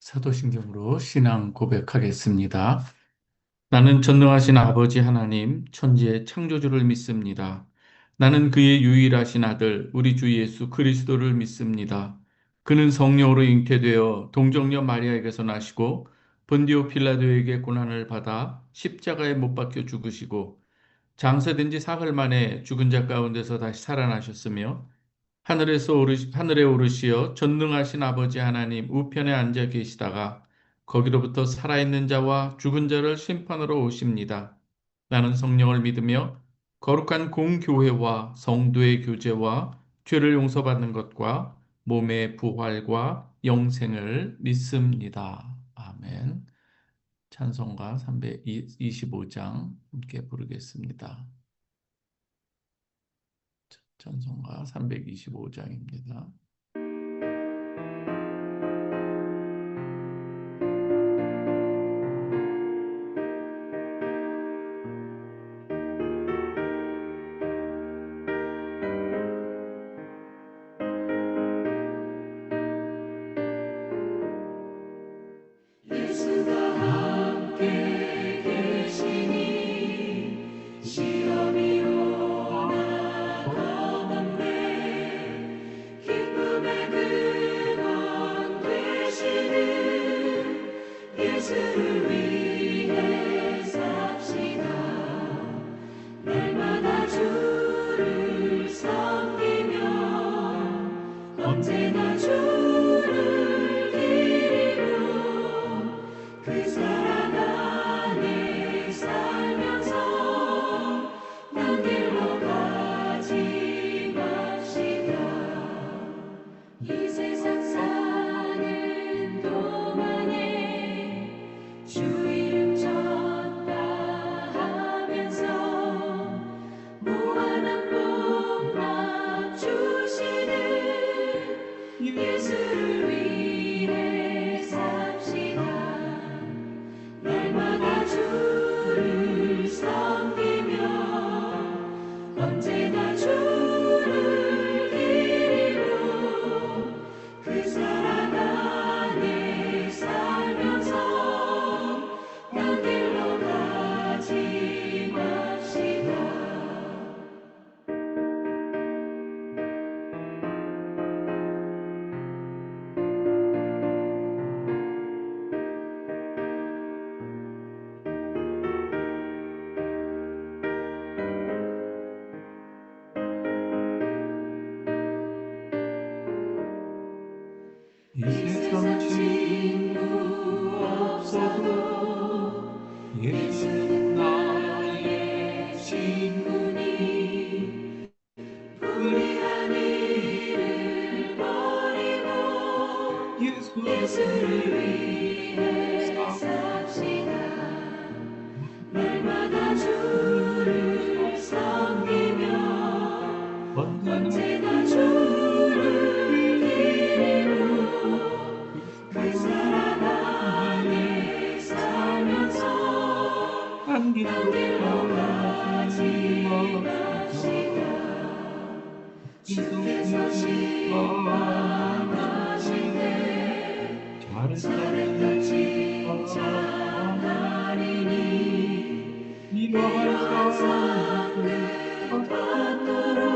사도신경으로 신앙 고백하겠습니다. 나는 전능하신 아버지 하나님, 천지의 창조주를 믿습니다. 나는 그의 유일하신 아들, 우리 주 예수 그리스도를 믿습니다. 그는 성령으로 잉태되어 동정녀 마리아에게서 나시고 본디오 필라도에게 고난을 받아 십자가에 못 박혀 죽으시고 장사된 지 사흘 만에 죽은 자 가운데서 다시 살아나셨으며 하늘에 오르시어 전능하신 아버지 하나님 우편에 앉아 계시다가 거기로부터 살아있는 자와 죽은 자를 심판하러 오십니다. 나는 성령을 믿으며 거룩한 공교회와 성도의 교제와 죄를 용서받는 것과 몸의 부활과 영생을 믿습니다. 아멘. 찬송가 325장 함께 부르겠습니다. 찬송가 325장입니다. 예수가 함께 계시니 시험이 오나 겁없네. 기쁨의 근원 되시는 예수를 위해 삽시다. 날마다 주를 섬기며 언제나 주를 기리며 그 사랑 안에 살면서 딴 길로 가지 맙시다. 이 세상 사는 동안에 주 이름 전파 하면서 무한한 복락 주시는 예수를 위해 삽시다. 날마다 주를 섬기며 언제나 주를 기리며 그 사랑 안에 살면서 딴 길로 가지 맙시다. 이 세상 친구 없어도 예수는 나의 친구니 불의한 일을 버리고 예수를 위해 삽시다. 날마다 주를 섬기며 언제나 주를 기리며 그 사랑 안에 살면서 딴 길로 가지 맙시다. 주께서 심판하실 때 잘했다 칭찬하리니 이러한 상급 받도록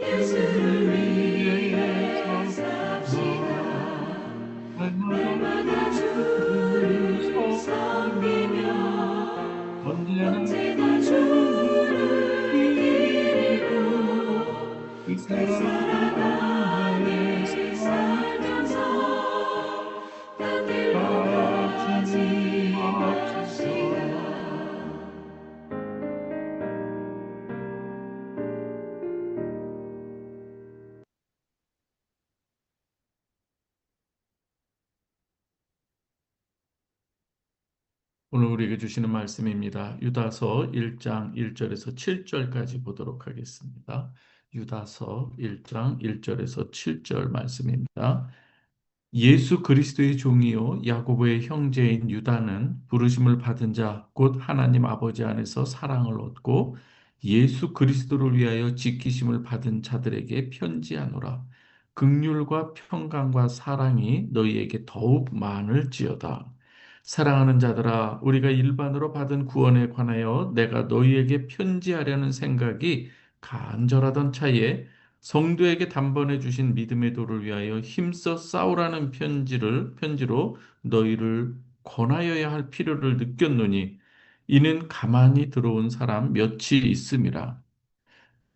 예수를 위해 삽시다. 날마다 주를 섬기며 언제나 주를 기리고 그 사랑 안에 살면서 딴 길로 가지 맙시다. 오늘 우리에게 주시는 말씀입니다. 유다서 1장 1절에서 7절까지 보도록 하겠습니다. 유다서 1장 1절에서 7절 말씀입니다. 예수 그리스도의 종이요 야고보의 형제인 유다는 부르심을 받은 자 곧 하나님 아버지 안에서 사랑을 얻고 예수 그리스도를 위하여 지키심을 받은 자들에게 편지하노라. 긍휼과 평강과 사랑이 너희에게 더욱 많을지어다. 사랑하는 자들아, 우리가 일반으로 받은 구원에 관하여 내가 너희에게 편지하려는 생각이 간절하던 차에 성도에게 단번에 주신 믿음의 도를 위하여 힘써 싸우라는 편지로 너희를 권하여야 할 필요를 느꼈노니 이는 가만히 들어온 사람 몇이 있음이라.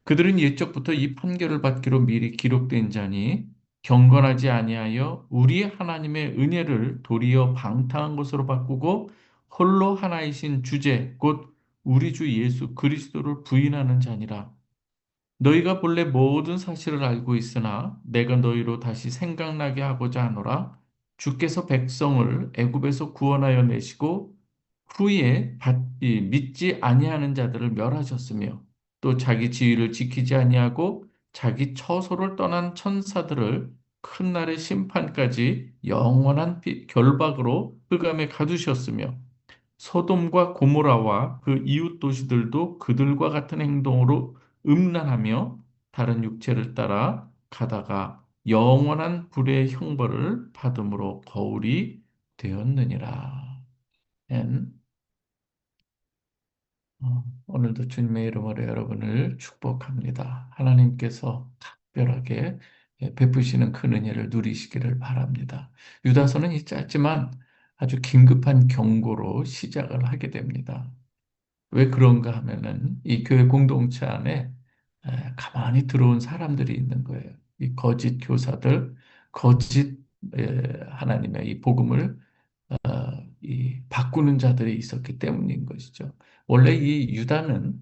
그들은 옛적부터 이 판결을 받기로 미리 기록된 자니 경건하지 아니하여 우리 하나님의 은혜를 도리어 방탕한 것으로 바꾸고 홀로 하나이신 주제 곧 우리 주 예수 그리스도를 부인하는 자니라. 너희가 본래 모든 사실을 알고 있으나 내가 너희로 다시 생각나게 하고자 하노라. 주께서 백성을 애굽에서 구원하여 내시고 후에 믿지 아니하는 자들을 멸하셨으며 또 자기 지위를 지키지 아니하고 자기 처소를 떠난 천사들을 큰 날의 심판까지 영원한 결박으로 흑암에 가두셨으며 소돔과 고모라와 그 이웃 도시들도 그들과 같은 행동으로 음란하며 다른 육체를 따라 가다가 영원한 불의 형벌을 받음으로 거울이 되었느니라. 엔. 오늘도 주님의 이름으로 여러분을 축복합니다. 하나님께서 특별하게 베푸시는 큰 은혜를 누리시기를 바랍니다. 유다서는 이 짧지만 아주 긴급한 경고로 시작을 하게 됩니다. 왜 그런가 하면은 이 교회 공동체 안에 가만히 들어온 사람들이 있는 거예요. 이 거짓 교사들, 거짓 하나님의 이 복음을 이 바꾸는 자들이 있었기 때문인 것이죠. 원래 이 유다는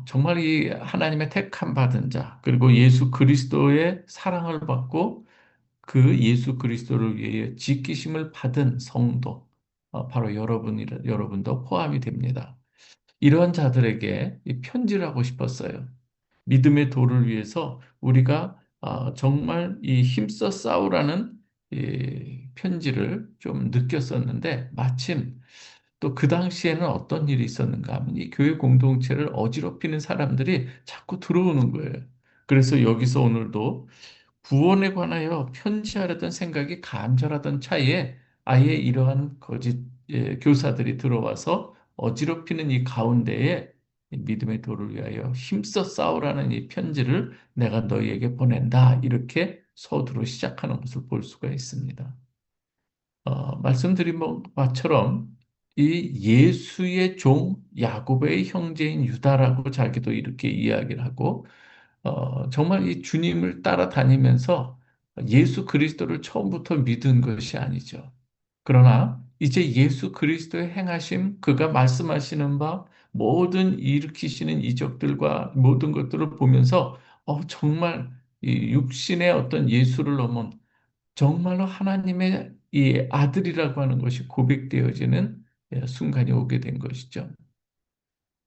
정말 이 하나님의 택함 받은 자, 그리고 예수 그리스도의 사랑을 받고 그 예수 그리스도를 위해 지키심을 받은 성도, 바로 여러분도 포함이 됩니다. 이러한 자들에게 이 편지를 하고 싶었어요. 믿음의 도를 위해서 우리가 정말 이 힘써 싸우라는 이 편지를 좀 느꼈었는데 마침 또 그 당시에는 어떤 일이 있었는가 하면 이 교회 공동체를 어지럽히는 사람들이 자꾸 들어오는 거예요. 그래서 여기서 오늘도 구원에 관하여 편지하려던 생각이 간절하던 차이에 아예 이러한 거짓 교사들이 들어와서 어지럽히는 이 가운데에 이 믿음의 도를 위하여 힘써 싸우라는 이 편지를 내가 너희에게 보낸다. 이렇게 서두로 시작하는 것을 볼 수가 있습니다. 말씀드린 것처럼 이 예수의 종 야곱의 형제인 유다라고 자기도 이렇게 이야기를 하고 정말 이 주님을 따라다니면서 예수 그리스도를 처음부터 믿은 것이 아니죠. 그러나 이제 예수 그리스도의 행하심, 그가 말씀하시는 바 모든 일으키시는 이적들과 모든 것들을 보면서 정말 이 육신의 어떤 예수를 넘은 정말로 하나님의 이 아들이라고 하는 것이 고백되어지는 순간이 오게 된 것이죠.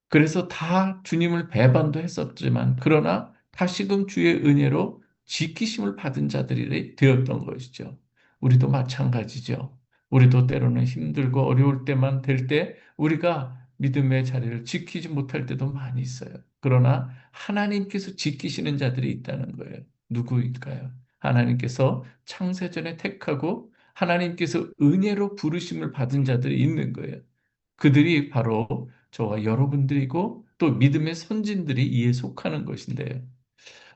그래서 다 주님을 배반도 했었지만 그러나 다시금 주의 은혜로 지키심을 받은 자들이 되었던 것이죠. 우리도 마찬가지죠. 우리도 때로는 힘들고 어려울 때만 될 때 우리가 믿음의 자리를 지키지 못할 때도 많이 있어요. 그러나 하나님께서 지키시는 자들이 있다는 거예요. 누구일까요? 하나님께서 창세전에 택하고 하나님께서 은혜로 부르심을 받은 자들이 있는 거예요. 그들이 바로 저와 여러분들이고 또 믿음의 선진들이 이에 속하는 것인데요.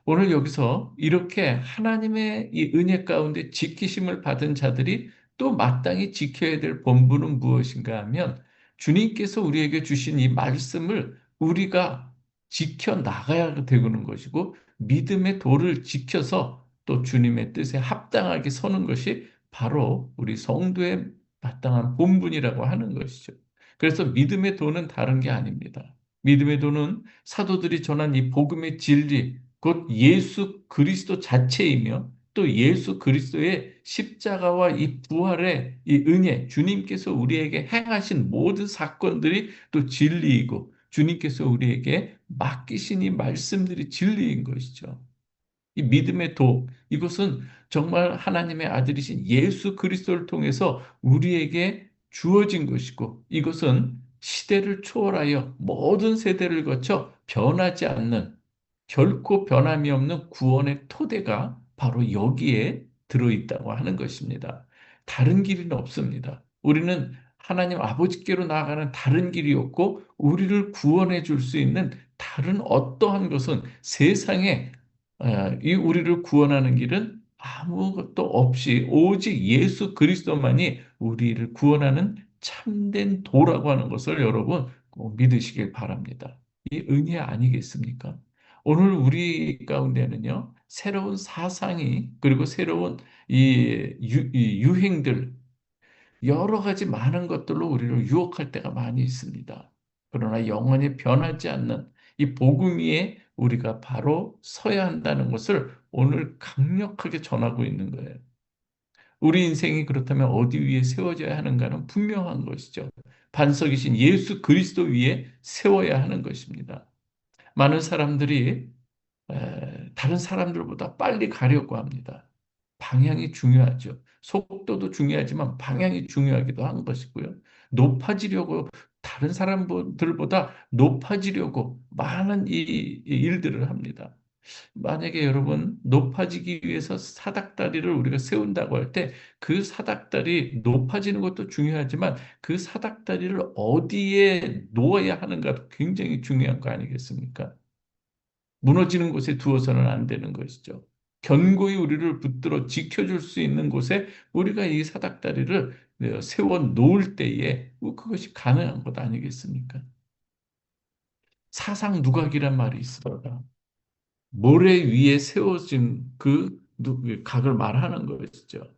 오늘 여기서 이렇게 하나님의 이 은혜 가운데 지키심을 받은 자들이 또 마땅히 지켜야 될 본분은 무엇인가 하면 주님께서 우리에게 주신 이 말씀을 우리가 지켜 나가야 되는 것이고 믿음의 도를 지켜서 또 주님의 뜻에 합당하게 서는 것이 바로 우리 성도의 마땅한 본분이라고 하는 것이죠. 그래서 믿음의 도는 다른 게 아닙니다. 믿음의 도는 사도들이 전한 이 복음의 진리, 곧 예수 그리스도 자체이며 또 예수 그리스도의 십자가와 이 부활의 이 은혜, 주님께서 우리에게 행하신 모든 사건들이 또 진리이고 주님께서 우리에게 맡기신 이 말씀들이 진리인 것이죠. 이 믿음의 도, 이것은 정말 하나님의 아들이신 예수 그리스도를 통해서 우리에게 주어진 것이고 이것은 시대를 초월하여 모든 세대를 거쳐 변하지 않는 결코 변함이 없는 구원의 토대가 바로 여기에 들어있다고 하는 것입니다. 다른 길은 없습니다. 우리는 하나님 아버지께로 나아가는 다른 길이 없고 우리를 구원해 줄 수 있는 다른 어떠한 것은 세상에 이 우리를 구원하는 길은 아무것도 없이 오직 예수 그리스도만이 우리를 구원하는 참된 도라고 하는 것을 여러분 꼭 믿으시길 바랍니다. 이 은혜 아니겠습니까? 오늘 우리 가운데는요, 새로운 사상이, 그리고 새로운 이 유행들, 여러 가지 많은 것들로 우리를 유혹할 때가 많이 있습니다. 그러나 영원히 변하지 않는 이 복음 위에 우리가 바로 서야 한다는 것을 오늘 강력하게 전하고 있는 거예요. 우리 인생이 그렇다면 어디 위에 세워져야 하는가는 분명한 것이죠. 반석이신 예수 그리스도 위에 세워야 하는 것입니다. 많은 사람들이 다른 사람들보다 빨리 가려고 합니다. 방향이 중요하죠. 속도도 중요하지만 방향이 중요하기도 한 것이고요. 높아지려고 다른 사람들보다 높아지려고 많은 이 일들을 합니다. 만약에 여러분 높아지기 위해서 사닥다리를 우리가 세운다고 할 때 그 사닥다리 높아지는 것도 중요하지만 그 사닥다리를 어디에 놓아야 하는가도 굉장히 중요한 거 아니겠습니까? 무너지는 곳에 두어서는 안 되는 것이죠. 견고히 우리를 붙들어 지켜줄 수 있는 곳에 우리가 이 사닥다리를 세워 놓을 때에 그것이 가능한 것 아니겠습니까? 사상 누각이란 말이 있습니다. 모래 위에 세워진 그 각을 말하는 것이죠.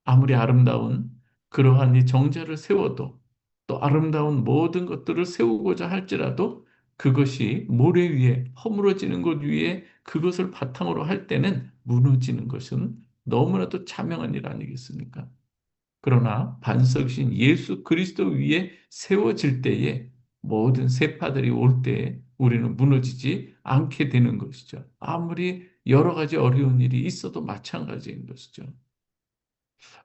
아무리 아름다운 그러한 이 정자를 세워도 또 아름다운 모든 것들을 세우고자 할지라도 그것이 모래 위에 허물어지는 것 위에 그것을 바탕으로 할 때는 무너지는 것은 너무나도 자명한 일 아니겠습니까? 그러나 반석이신 예수 그리스도 위에 세워질 때에 모든 세파들이 올 때에 우리는 무너지지 않게 되는 것이죠. 아무리 여러 가지 어려운 일이 있어도 마찬가지인 것이죠.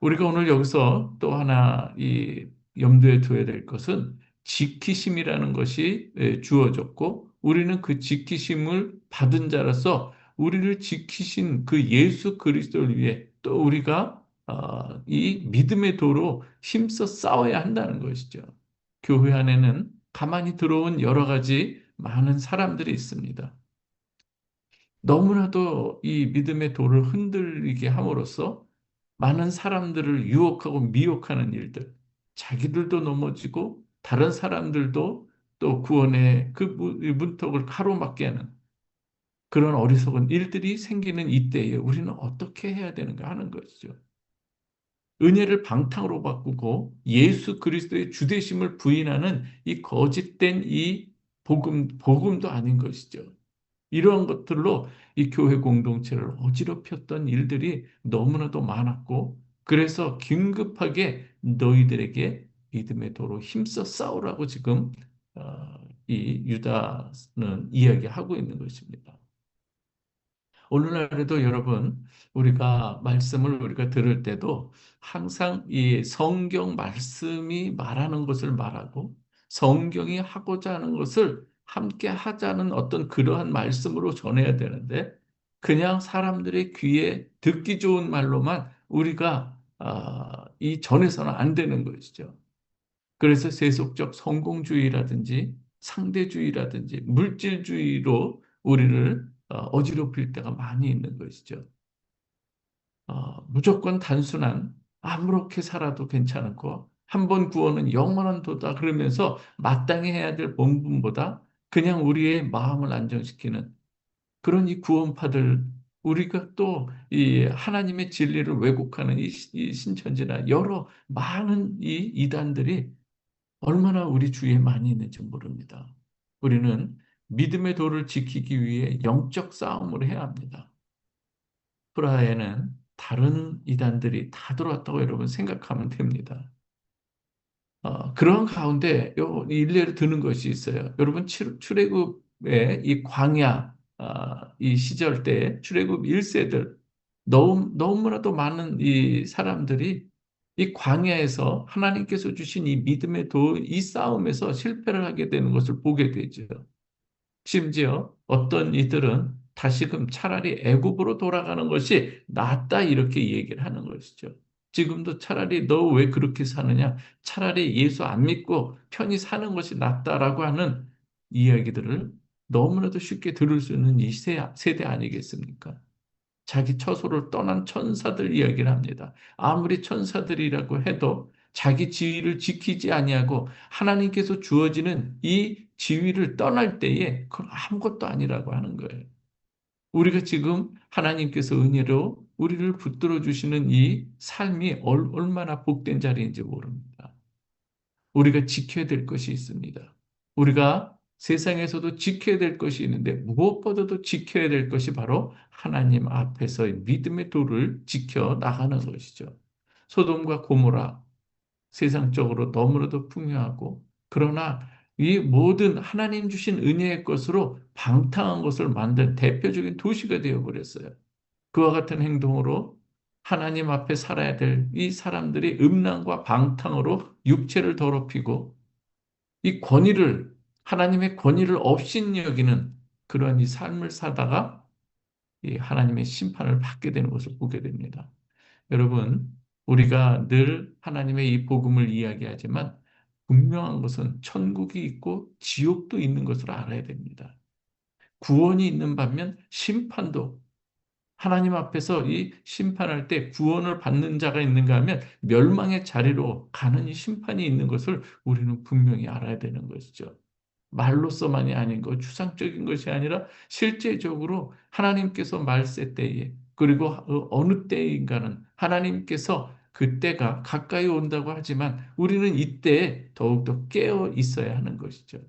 우리가 오늘 여기서 또 하나 이 염두에 둬야 될 것은 지키심이라는 것이 주어졌고 우리는 그 지키심을 받은 자로서 우리를 지키신 그 예수 그리스도를 위해 또 우리가 이 믿음의 도로 힘써 싸워야 한다는 것이죠. 교회 안에는 가만히 들어온 여러 가지 많은 사람들이 있습니다. 너무나도 이 믿음의 도를 흔들리게 함으로써 많은 사람들을 유혹하고 미혹하는 일들, 자기들도 넘어지고 다른 사람들도 또 구원의 그 문턱을 가로막게 하는 그런 어리석은 일들이 생기는 이때에 우리는 어떻게 해야 되는가 하는 것이죠. 은혜를 방탕으로 바꾸고 예수 그리스도의 주되심을 부인하는 이 거짓된 이 복음도 아닌 것이죠. 이러한 것들로 이 교회 공동체를 어지럽혔던 일들이 너무나도 많았고, 그래서 긴급하게 너희들에게 믿음의 도로 힘써 싸우라고 지금 이 유다는 이야기하고 있는 것입니다. 오늘날에도 여러분, 우리가 말씀을 우리가 들을 때도 항상 이 성경 말씀이 말하는 것을 말하고 성경이 하고자 하는 것을 함께 하자는 어떤 그러한 말씀으로 전해야 되는데 그냥 사람들의 귀에 듣기 좋은 말로만 우리가 이 전해서는 안 되는 것이죠. 그래서 세속적 성공주의라든지 상대주의라든지 물질주의로 우리를 어지럽힐 때가 많이 있는 것이죠. 무조건 단순한 아무렇게 살아도 괜찮고 한 번 구원은 영원한 도다 그러면서 마땅히 해야 될 본분보다 그냥 우리의 마음을 안정시키는 그런 이 구원파들 우리가 또 이 하나님의 진리를 왜곡하는 이 신천지나 여러 많은 이 이단들이 얼마나 우리 주위에 많이 있는지 모릅니다. 우리는 믿음의 도를 지키기 위해 영적 싸움을 해야 합니다. 프라하에는 다른 이단들이 다 들어왔다고 여러분 생각하면 됩니다. 그런 가운데 일례를 드는 것이 있어요. 여러분 출애굽의 이 광야 이 시절 때 출애굽 1세들 너무나도 많은 이 사람들이 이 광야에서 하나님께서 주신 이 믿음의 이 싸움에서 실패를 하게 되는 것을 보게 되죠. 심지어 어떤 이들은 다시금 차라리 애굽으로 돌아가는 것이 낫다 이렇게 얘기를 하는 것이죠. 지금도 차라리 너 왜 그렇게 사느냐? 차라리 예수 안 믿고 편히 사는 것이 낫다라고 하는 이야기들을 너무나도 쉽게 들을 수 있는 이 세대 아니겠습니까? 자기 처소를 떠난 천사들 이야기를 합니다. 아무리 천사들이라고 해도 자기 지위를 지키지 아니하고 하나님께서 주어지는 이 지위를 떠날 때에 그건 아무것도 아니라고 하는 거예요. 우리가 지금 하나님께서 은혜로 우리를 붙들어 주시는 이 삶이 얼마나 복된 자리인지 모릅니다. 우리가 지켜야 될 것이 있습니다. 우리가 세상에서도 지켜야 될 것이 있는데 무엇보다도 지켜야 될 것이 바로 하나님 앞에서의 믿음의 도를 지켜 나가는 것이죠. 소돔과 고모라 세상적으로 너무나도 풍요하고 그러나 이 모든 하나님 주신 은혜의 것으로 방탕한 것을 만든 대표적인 도시가 되어버렸어요. 그와 같은 행동으로 하나님 앞에 살아야 될 이 사람들이 음란과 방탕으로 육체를 더럽히고 이 권위를 하나님의 권위를 없인 여기는 그런 이 삶을 사다가 이 하나님의 심판을 받게 되는 것을 보게 됩니다. 여러분, 우리가 늘 하나님의 이 복음을 이야기하지만 분명한 것은 천국이 있고 지옥도 있는 것을 알아야 됩니다. 구원이 있는 반면 심판도 하나님 앞에서 이 심판할 때 구원을 받는 자가 있는가 하면 멸망의 자리로 가는 이 심판이 있는 것을 우리는 분명히 알아야 되는 것이죠. 말로서만이 아닌 것, 추상적인 것이 아니라 실제적으로 하나님께서 말세 때에 그리고 어느 때인가는 하나님께서 그때가 가까이 온다고 하지만 우리는 이때에 더욱더 깨어 있어야 하는 것이죠.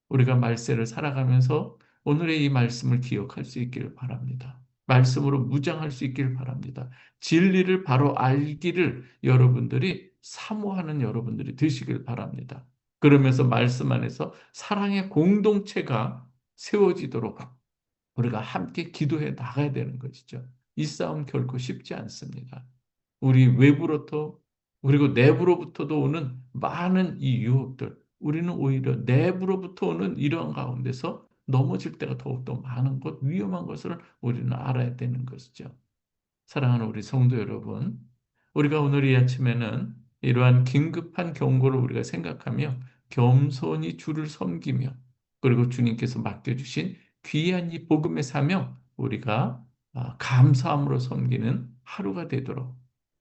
우리가 말세를 살아가면서 오늘의 이 말씀을 기억할 수 있기를 바랍니다. 말씀으로 무장할 수 있기를 바랍니다. 진리를 바로 알기를 여러분들이 사모하는 여러분들이 되시길 바랍니다. 그러면서 말씀 안에서 사랑의 공동체가 세워지도록 우리가 함께 기도해 나가야 되는 것이죠. 이 싸움 결코 쉽지 않습니다. 우리 외부로부터 그리고 내부로부터도 오는 많은 이 유혹들, 우리는 오히려 내부로부터 오는 이러한 가운데서 넘어질 때가 더욱더 많은 것, 위험한 것을 우리는 알아야 되는 것이죠. 사랑하는 우리 성도 여러분, 우리가 오늘 이 아침에는 이러한 긴급한 경고를 우리가 생각하며 겸손히 주를 섬기며 그리고 주님께서 맡겨주신 귀한 이 복음의 사명 우리가 감사함으로 섬기는 하루가 되도록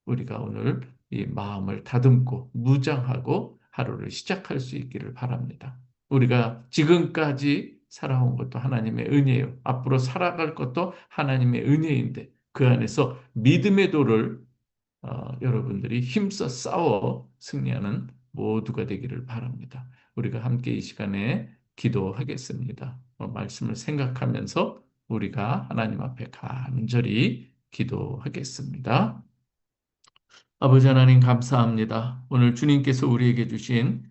우리가 오늘 이 마음을 다듬고 무장하고 하루를 시작할 수 있기를 바랍니다. 우리가 지금까지 살아온 것도 하나님의 은혜예요. 앞으로 살아갈 것도 하나님의 은혜인데 그 안에서 믿음의 도를 여러분들이 힘써 싸워 승리하는 모두가 되기를 바랍니다. 우리가 함께 이 시간에 기도하겠습니다. 말씀을 생각하면서 우리가 하나님 앞에 간절히 기도하겠습니다. 아버지 하나님 감사합니다. 오늘 주님께서 우리에게 주신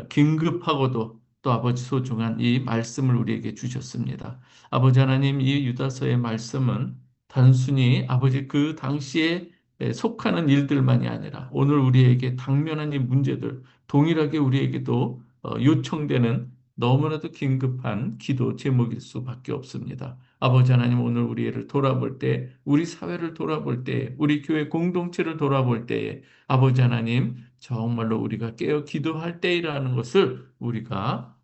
긴급하고도 또 아버지 소중한 이 말씀을 우리에게 주셨습니다. 아버지 하나님 이 유다서의 말씀은 단순히 아버지 그 당시에 속하는 일들만이 아니라 오늘 우리에게 당면한 이 문제들 동일하게 우리에게도 요청되는 너무나도 긴급한 기도 제목일 수밖에 없습니다. 아버지 하나님 오늘 우리를 돌아볼 때 우리 사회를 돌아볼 때 우리 교회 공동체를 돌아볼 때에 아버지 하나님 정말로 우리가 깨어 기도할 때이라는 것을 우리가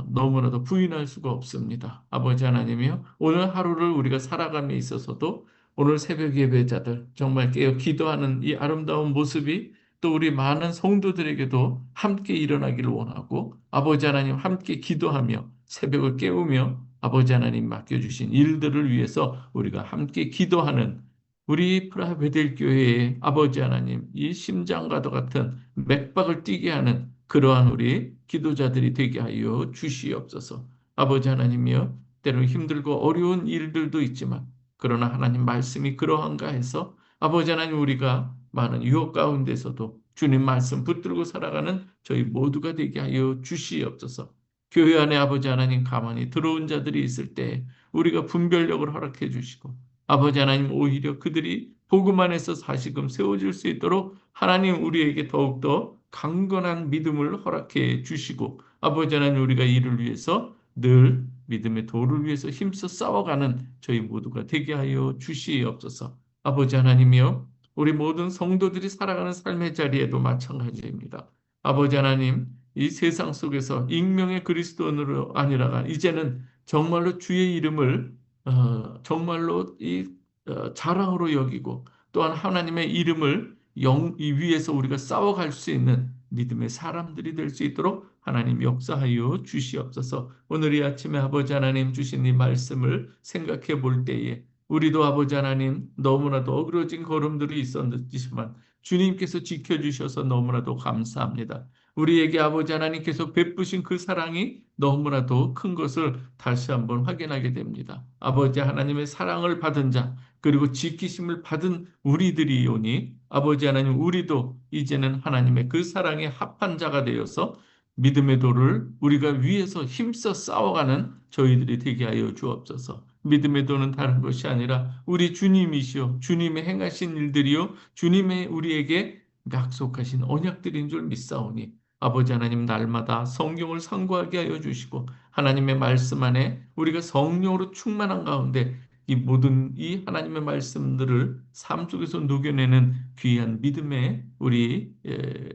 너무나도 부인할 수가 없습니다. 아버지 하나님이요 오늘 하루를 우리가 살아감에 있어서도 오늘 새벽 예배자들 정말 깨어 기도하는 이 아름다운 모습이 또 우리 많은 성도들에게도 함께 일어나기를 원하고 아버지 하나님 함께 기도하며 새벽을 깨우며 아버지 하나님 맡겨주신 일들을 위해서 우리가 함께 기도하는 우리 프라베델 교회의 아버지 하나님 이 심장과도 같은 맥박을 뛰게 하는 그러한 우리 기도자들이 되게 하여 주시옵소서. 아버지 하나님이여 때로는 힘들고 어려운 일들도 있지만 그러나 하나님 말씀이 그러한가 해서 아버지 하나님 우리가 많은 유혹 가운데서도 주님 말씀 붙들고 살아가는 저희 모두가 되게 하여 주시옵소서. 교회 안에 아버지 하나님 가만히 들어온 자들이 있을 때 우리가 분별력을 허락해 주시고 아버지 하나님 오히려 그들이 복음 안에서 다시금 세워질 수 있도록 하나님 우리에게 더욱더 강건한 믿음을 허락해 주시고 아버지 하나님 우리가 이를 위해서 늘 믿음의 도를 위해서 힘써 싸워가는 저희 모두가 되게 하여 주시옵소서. 아버지 하나님이여, 우리 모든 성도들이 살아가는 삶의 자리에도 마찬가지입니다. 아버지 하나님, 이 세상 속에서 익명의 그리스도인으로 아니라가 이제는 정말로 주의 이름을 정말로 자랑으로 여기고 또한 하나님의 이름을 이 위에서 우리가 싸워갈 수 있는 믿음의 사람들이 될 수 있도록 하나님 역사하여 주시옵소서. 오늘 이 아침에 아버지 하나님 주신 이 말씀을 생각해 볼 때에 우리도 아버지 하나님 너무나도 어그러진 걸음들이 있었지만 주님께서 지켜주셔서 너무나도 감사합니다. 우리에게 아버지 하나님께서 베푸신 그 사랑이 너무나도 큰 것을 다시 한번 확인하게 됩니다. 아버지 하나님의 사랑을 받은 자, 그리고 지키심을 받은 우리들이오니 아버지 하나님, 우리도 이제는 하나님의 그 사랑에 합한 자가 되어서 믿음의 도를 우리가 위에서 힘써 싸워가는 저희들이 되게 하여 주옵소서. 믿음의 도는 다른 것이 아니라 우리 주님이시요 주님의 행하신 일들이요 주님의 우리에게 약속하신 언약들인 줄 믿사오니 아버지 하나님, 날마다 성경을 상고하게 하여 주시고 하나님의 말씀 안에 우리가 성령으로 충만한 가운데 이 모든 이 하나님의 말씀들을 삶 속에서 녹여내는 귀한 믿음의 우리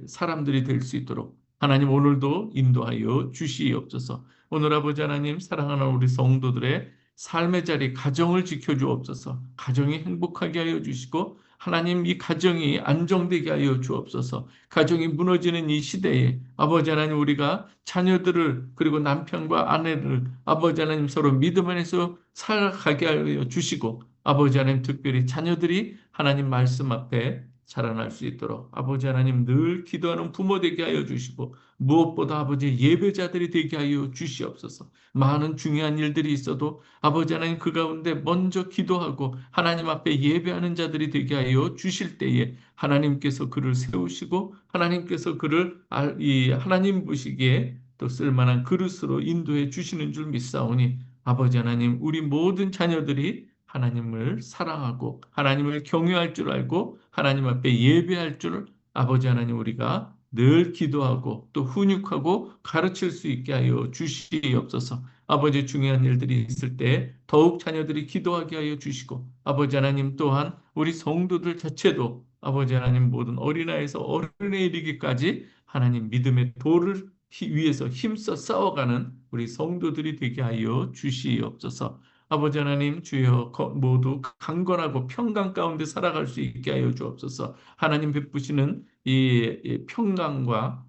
사람들이 될 수 있도록 하나님 오늘도 인도하여 주시옵소서. 오늘 아버지 하나님, 사랑하는 우리 성도들의 삶의 자리, 가정을 지켜주옵소서. 가정이 행복하게 하여 주시고 하나님, 이 가정이 안정되게 하여 주옵소서. 가정이 무너지는 이 시대에 아버지 하나님, 우리가 자녀들을 그리고 남편과 아내를 아버지 하나님 서로 믿음 안에서 살아가게 하여 주시고 아버지 하나님, 특별히 자녀들이 하나님 말씀 앞에 자라날 수 있도록 아버지 하나님 늘 기도하는 부모 되게 하여 주시고 무엇보다 아버지 예배자들이 되게 하여 주시옵소서. 많은 중요한 일들이 있어도 아버지 하나님 그 가운데 먼저 기도하고 하나님 앞에 예배하는 자들이 되게 하여 주실 때에 하나님께서 그를 세우시고 하나님께서 그를 이 하나님 보시기에 또 쓸만한 그릇으로 인도해 주시는 줄 믿사오니 아버지 하나님, 우리 모든 자녀들이 하나님을 사랑하고 하나님을 경외할 줄 알고 하나님 앞에 예배할 줄 아버지 하나님 우리가 늘 기도하고 또 훈육하고 가르칠 수 있게 하여 주시옵소서. 아버지, 중요한 일들이 있을 때 더욱 자녀들이 기도하게 하여 주시고 아버지 하나님, 또한 우리 성도들 자체도 아버지 하나님 모든 어린아이에서 어른에 이르기까지 하나님 믿음의 도를 위해서 힘써 싸워가는 우리 성도들이 되게 하여 주시옵소서. 아버지 하나님, 주여 모두 강건하고 평강 가운데 살아갈 수 있게 하여 주옵소서. 하나님 베푸시는 이 평강과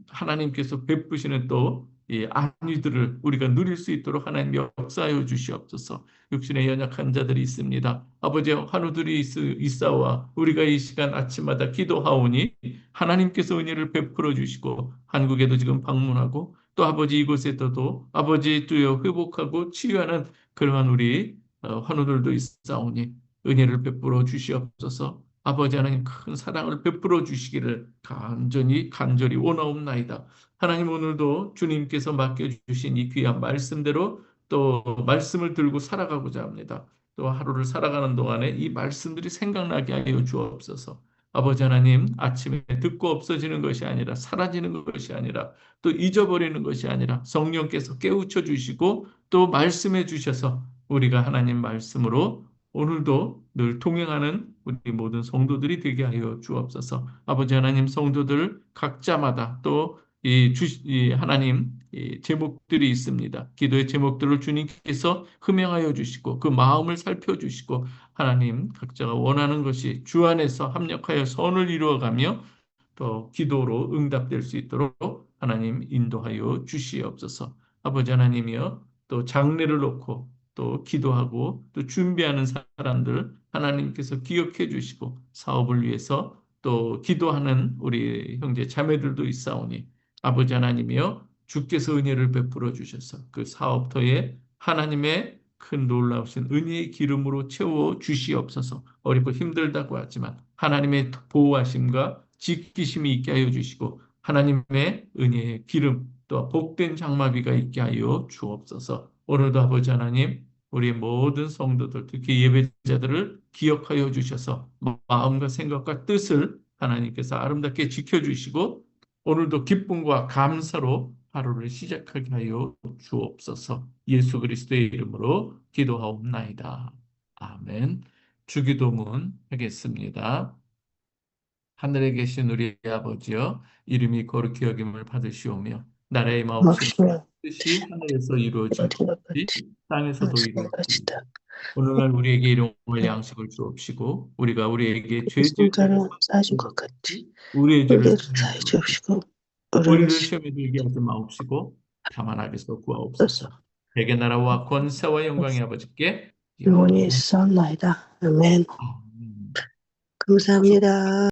하나님께서 베푸시는 또 이 안위들을 우리가 누릴 수 있도록 하나님 역사하여 주시옵소서. 육신의 연약한 자들이 있습니다. 아버지, 환우들이 있사오와 우리가 이 시간 아침마다 기도하오니 하나님께서 은혜를 베풀어 주시고 한국에도 지금 방문하고 또 아버지 이곳에서도 아버지 주여 회복하고 치유하는 그러한 우리 환우들도 있사오니 은혜를 베풀어 주시옵소서. 아버지 하나님, 큰 사랑을 베풀어 주시기를 간절히 원하옵나이다. 하나님, 오늘도 주님께서 맡겨주신 이 귀한 말씀대로 또 말씀을 들고 살아가고자 합니다. 또 하루를 살아가는 동안에 이 말씀들이 생각나게 하여 주옵소서. 아버지 하나님, 아침에 듣고 없어지는 것이 아니라 사라지는 것이 아니라 또 잊어버리는 것이 아니라 성령께서 깨우쳐 주시고 또 말씀해 주셔서 우리가 하나님 말씀으로 오늘도 늘 동행하는 우리 모든 성도들이 되게 하여 주옵소서. 아버지 하나님, 성도들 각자마다 또 이 하나님 제목들이 있습니다. 기도의 제목들을 주님께서 흠명하여 주시고 그 마음을 살펴주시고 하나님 각자가 원하는 것이 주 안에서 합력하여 선을 이루어가며 또 기도로 응답될 수 있도록 하나님 인도하여 주시옵소서. 아버지 하나님이여, 또 장래를 놓고 또 기도하고 또 준비하는 사람들 하나님께서 기억해 주시고 사업을 위해서 또 기도하는 우리 형제 자매들도 있사오니 아버지 하나님이여, 주께서 은혜를 베풀어 주셔서 그 사업터에 하나님의 큰 놀라우신 은혜의 기름으로 채워 주시옵소서. 어렵고 힘들다고 하지만 하나님의 보호하심과 지키심이 있게 하여 주시고 하나님의 은혜의 기름 또 복된 장마비가 있게 하여 주옵소서. 오늘도 아버지 하나님, 우리 모든 성도들 특히 예배자들을 기억하여 주셔서 마음과 생각과 뜻을 하나님께서 아름답게 지켜주시고 오늘도 기쁨과 감사로 하루를 시작하게 하여 주옵소서. 예수 그리스도의 이름으로 기도하옵나이다. 아멘. 주기도문 하겠습니다. 하늘에 계신 우리 아버지여, 이름이 거룩히 여김을 받으시오며 나라의 마옵시는 막심을 뜻이 하늘에서 이루어지듯이 이루어진 것 같이 땅에서도 이루어지이다. 마찬가지다. 오늘날 우리에게 일용할 양식을 주옵시고 우리가 우리에게 죄 지은 자를 승자를 쌓아준 것 같이 우리의 죄를 우리를 사하여 사해 주옵시고 우리를 우리를 시험에 들게 하지 마옵시고 다만 악에서 구하옵소서. 씌워서 대개 나라와 권세와 영광의 아버지께 영원히 영원. 있사옵나이다. 아멘. 아멘. 감사합니다.